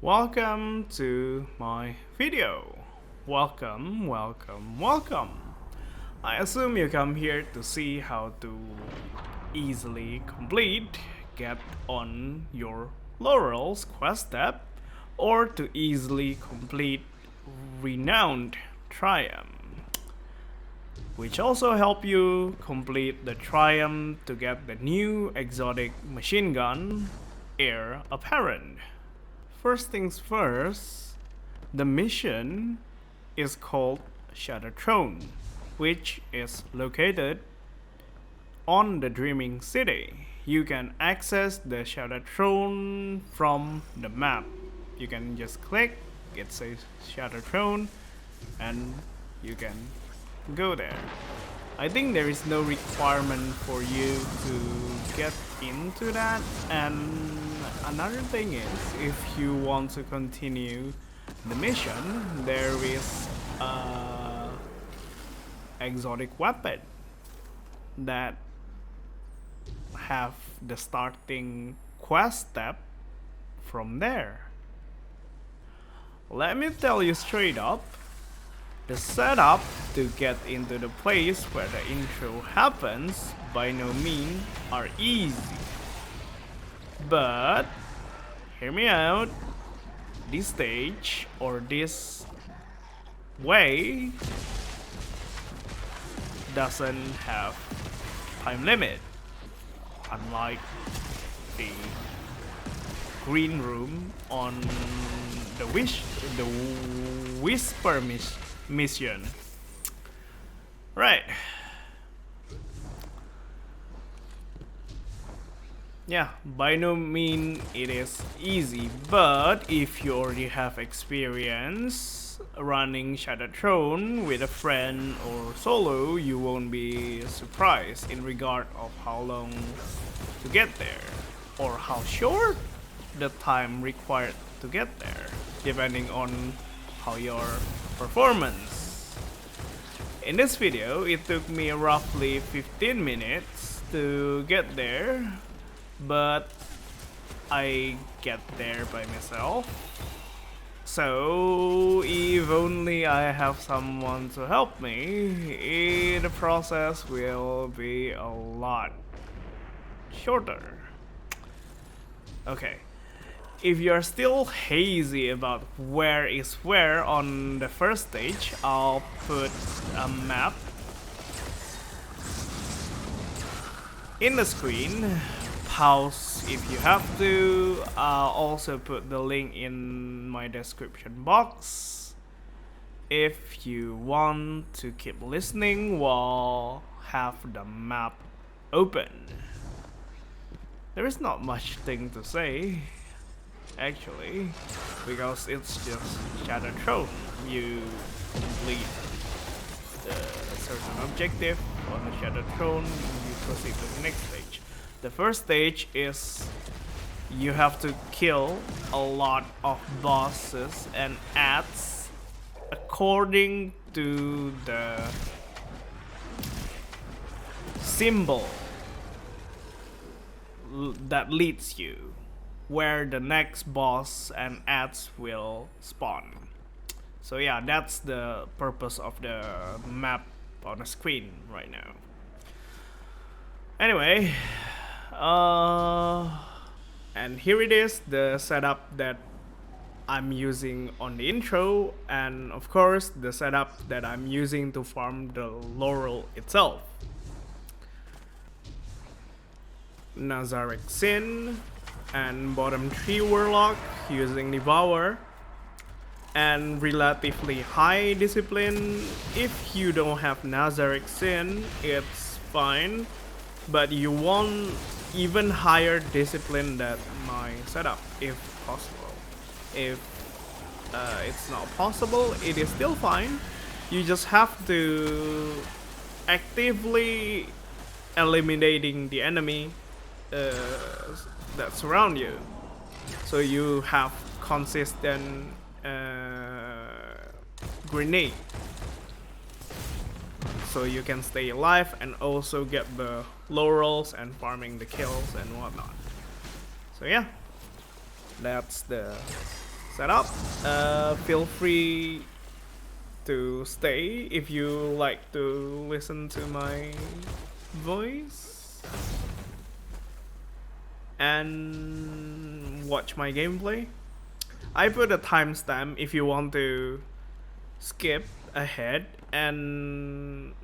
Welcome to my video. Welcome. I assume you come here to see how to easily get on your Laurel's quest step, or to easily complete Renowned Triumph, which also help you complete the Triumph to get the new exotic machine gun, Heir Apparent. First things first, the mission is called Shadow Throne, which is located on the Dreaming City. You can access the Shadow Throne from the map. You can just click, it says Shadow Throne, and you can go there. I think there is no requirement for you to get into that, and another thing is, if you want to continue the mission, there is a exotic weapon that have the starting quest step from there. Let me tell you straight up, the setup to get into the place where the intro happens by no means are easy. But hear me out, this stage or this way doesn't have time limit, unlike the green room on the whisper mission. Right. Yeah, by no means it is easy, but if you already have experience running Shadow Throne with a friend or solo, you won't be surprised in regard of how long to get there, or how short the time required to get there, depending on how your performance. In this video, it took me roughly 15 minutes to get there, but I get there by myself. So if only I have someone to help me, the process will be a lot shorter. Okay, if you're still hazy about where is where on the first stage, I'll put a map in the screen. Pause if you have to. I'll also put the link in my description box if you want to keep listening while have the map open. There is not much thing to say, actually, because it's just Shadow Throne. You complete the certain objective on the Shadow Throne, you proceed to the next stage. The first stage is you have to kill a lot of bosses and ads according to the symbol that leads you where the next boss and ads will spawn. So yeah, that's the purpose of the map on the screen right now. Anyway, and here it is, the setup that I'm using on the intro, and of course the setup that I'm using to farm the Laurel itself. Nazarick Sin and bottom 3 Warlock using Devour, and relatively high discipline. If you don't have Nazarick Sin, it's fine, but you want even higher discipline than my setup if possible. If it's not possible, it is still fine. You just have to actively eliminating the enemy that surround you, so you have consistent grenade, so you can stay alive and also get the laurels and farming the kills and whatnot. So yeah, that's the setup. Feel free to stay if you like to listen to my voice and watch my gameplay. I put a timestamp if you want to skip ahead and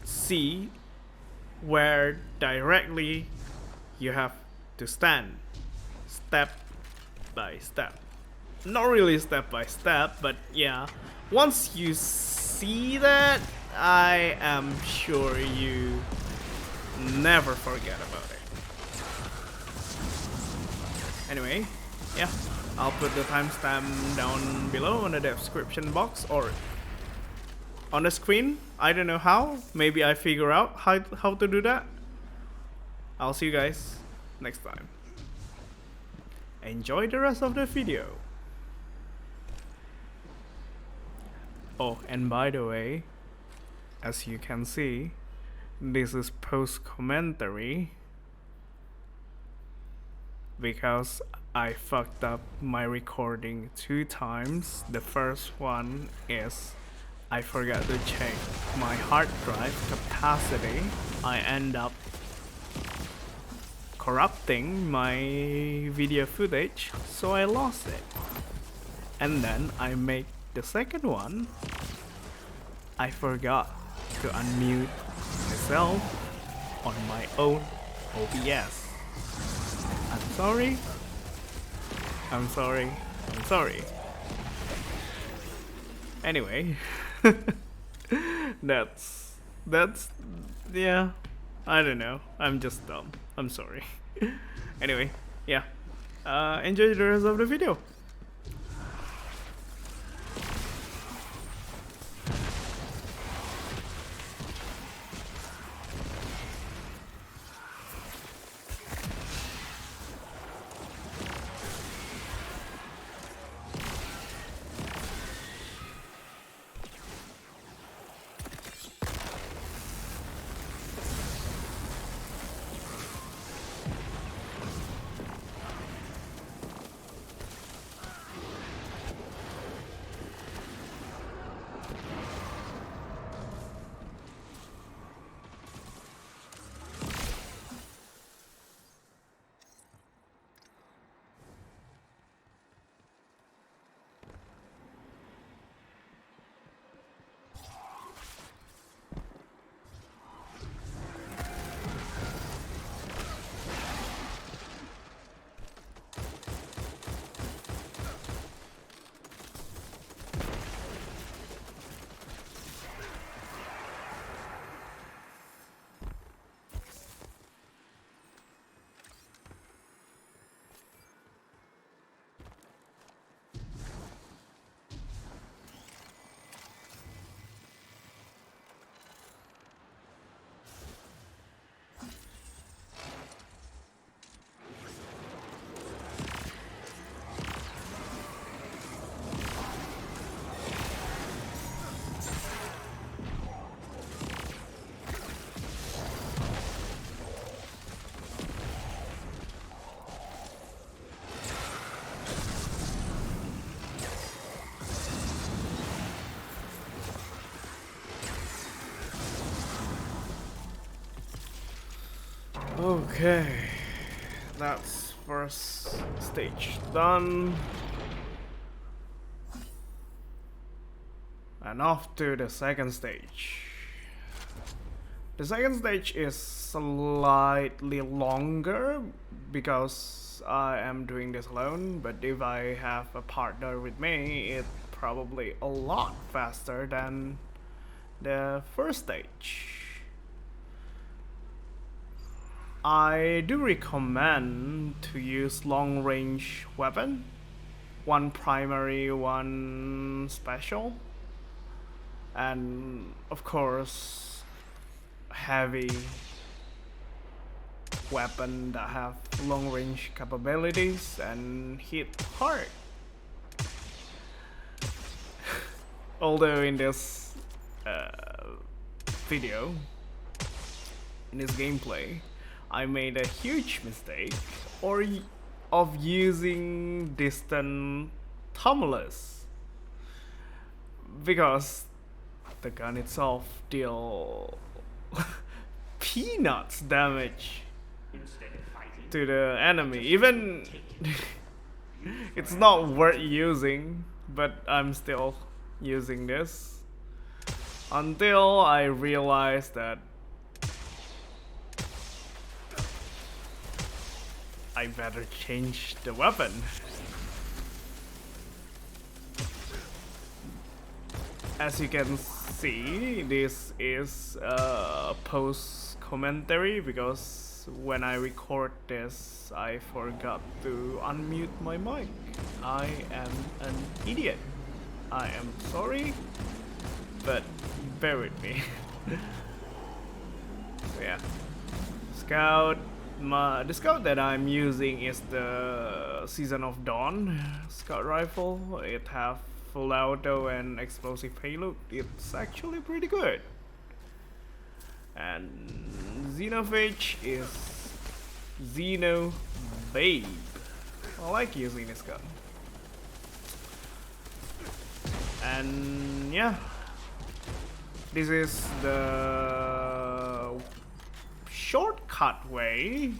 see where directly you have to stand step by step. Not really step by step, but yeah, once you see that, I am sure you never forget about it. Anyway, yeah, I'll put the timestamp down below in the description box or on the screen. I don't know how. Maybe I figure out how to do that. I'll see you guys next time. Enjoy the rest of the video. Oh, and by the way, as you can see, this is post commentary because I fucked up my recording 2 times. The first one is I forgot to check my hard drive capacity. I end up corrupting my video footage, so I lost it. And then I make the second one. I forgot to unmute myself on my own OBS. I'm sorry. I'm sorry. I'm sorry. Anyway, that's yeah, I don't know. I'm just dumb. I'm sorry. Anyway, yeah. Enjoy the rest of the video. Okay, that's first stage done. And off to the second stage. The second stage is slightly longer because I am doing this alone, but if I have a partner with me, it's probably a lot faster than the first stage. I do recommend to use long range weapon, one primary, one special, and of course heavy weapon that have long range capabilities and hit hard. Although in this video, in this gameplay, I made a huge mistake of using distant Tumulus, because the gun itself deal peanuts damage to the enemy. Even it's not worth using, but I'm still using this until I realize that I better change the weapon. As you can see, this is a post commentary because when I record this, I forgot to unmute my mic. I am an idiot. I am sorry, but bear with me. So yeah, Scout. The scout that I'm using is the Season of Dawn scout rifle. It have full auto and explosive payload. It's actually pretty good. And Xenophage is Xeno Babe. I like using this gun. And yeah, this is the shortcut way.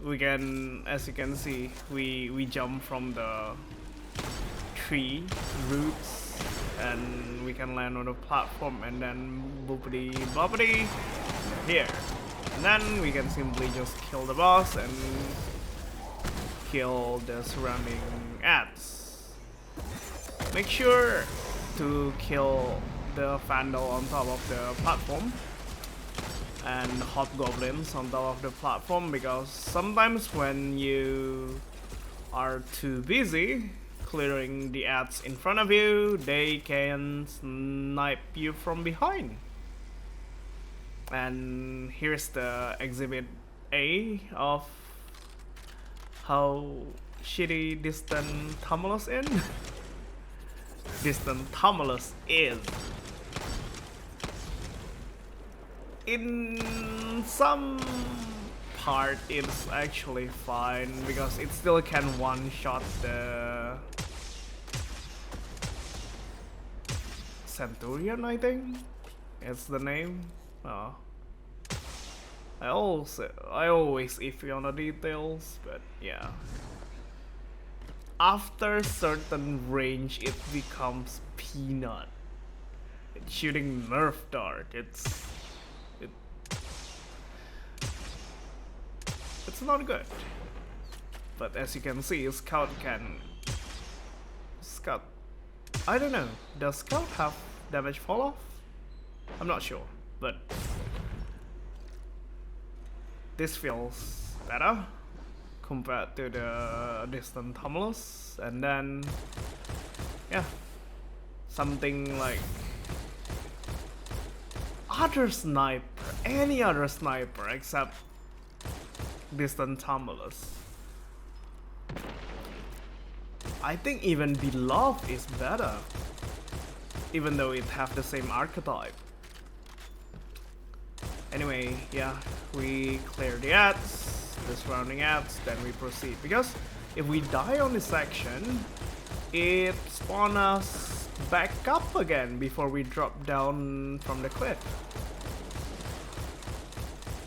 We can, as you can see, we jump from the tree roots and we can land on a platform and then boopity boppity here. And then we can simply just kill the boss and kill the surrounding ads. Make sure to kill the Vandal on top of the platform and hobgoblins on top of the platform, because sometimes when you are too busy clearing the ads in front of you, they can snipe you from behind. And here's the exhibit A of how shitty Distant Tumulus is. Distant Tumulus is. In some part it's actually fine because it still can one-shot the Centurion, I think it's the name. I always iffy on the details, but yeah. After certain range it becomes peanut. It's shooting nerf dart. It's not good. But as you can see, Scout can... Scout... I don't know. Does Scout have damage fall off? I'm not sure, but... This feels better compared to the Distant Tumulus. And then... Yeah. Something like... Any other sniper except Distant Tumulus. I think even Beloved is better, even though it have the same archetype. Anyway, yeah, we clear the ads, the surrounding ads, then we proceed. Because if we die on this section, it spawns us back up again before we drop down from the cliff.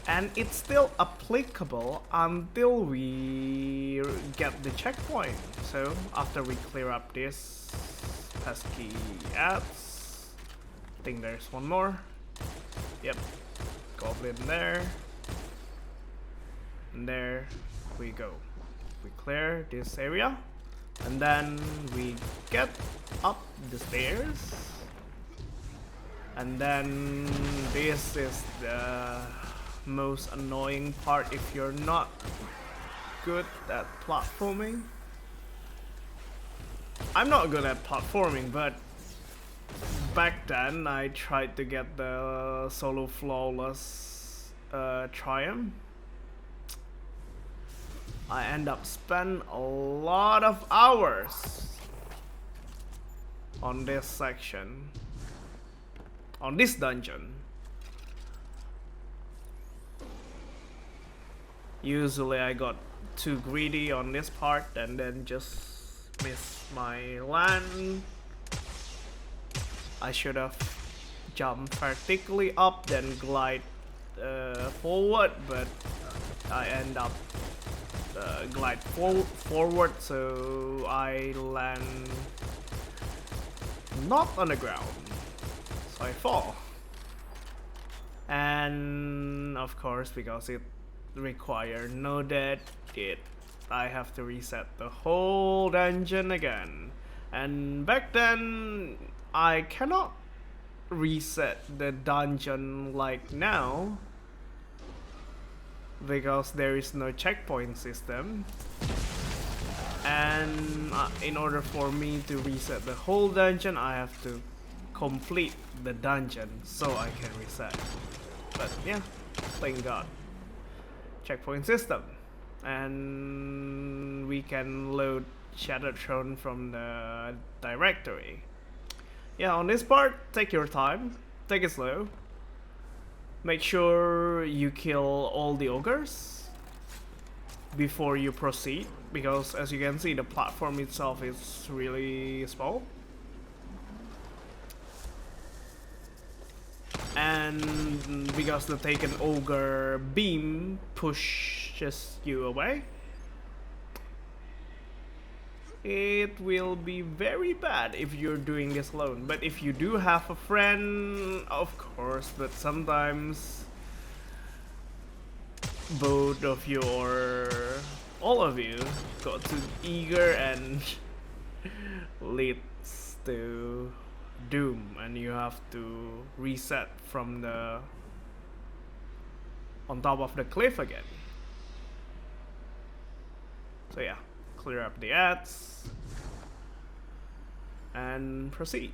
And it's still applicable until we get the checkpoint. So after we clear up this pesky ads, I think there's one more. Yep, goblin there. And there we go. We clear this area. And then we get up the stairs. And then this is the most annoying part if you're not good at platforming. I'm not good at platforming, but back then I tried to get the solo flawless triumph. I end up spend a lot of hours on this section, on this dungeon. Usually I got too greedy on this part and then just miss my land. I should have jumped vertically up then glide forward, but I end up glide forward, so I land not on the ground, so I fall. And of course, because it requires no death, I have to reset the whole dungeon again. And back then I cannot reset the dungeon like now because there is no checkpoint system, and in order for me to reset the whole dungeon I have to complete the dungeon so I can reset. But yeah, thank God, checkpoint system, and we can load Shattered Throne from the directory. Yeah, on this part, take your time, take it slow. Make sure you kill all the ogres before you proceed, because as you can see, the platform itself is really small. And because the taken ogre beam pushes you away, it will be very bad if you're doing this alone. But if you do have a friend, of course, but sometimes both of you or all of you got too eager and leads to doom, and you have to reset from the on top of the cliff again. So yeah, clear up the ads and proceed.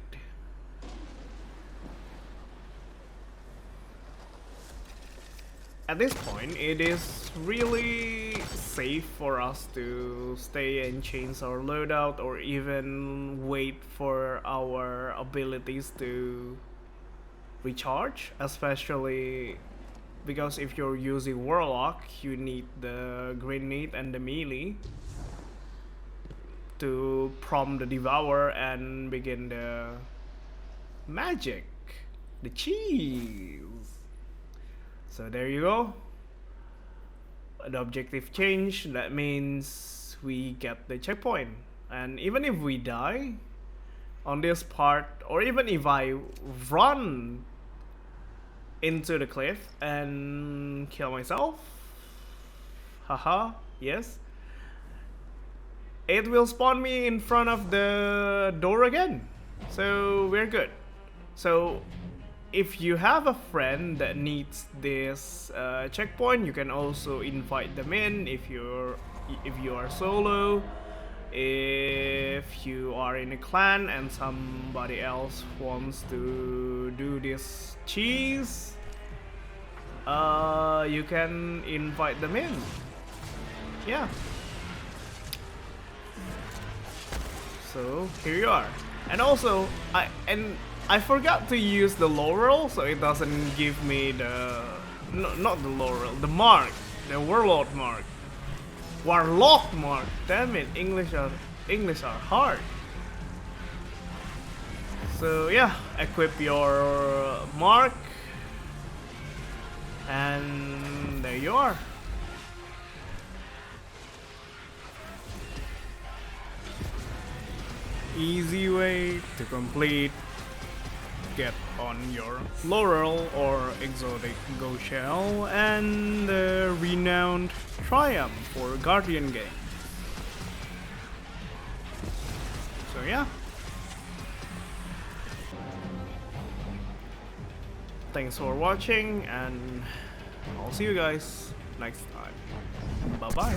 At this point, it is really safe for us to stay and change our loadout, or even wait for our abilities to recharge, especially because if you're using Warlock, you need the grenade and the melee to prompt the Devourer and begin the magic, the cheese. So there you go. The objective change, that means we get the checkpoint. And even if we die on this part, or even if I run into the cliff and kill myself, haha, yes, it will spawn me in front of the door again. So we're good. So if you have a friend that needs this checkpoint, you can also invite them in. If you are solo, if you are in a clan and somebody else wants to do this cheese, you can invite them in. Yeah. So here you are. And also I forgot to use the Laurel, so it doesn't give me the not the Laurel, the mark, the Warlord mark, Warlock mark. Damn it, English are hard. So yeah, equip your mark, and there you are. Easy way to complete get on your Laurel or exotic Go Shell and the renowned Triumph for Guardian game. So yeah. Thanks for watching, and I'll see you guys next time. Bye bye.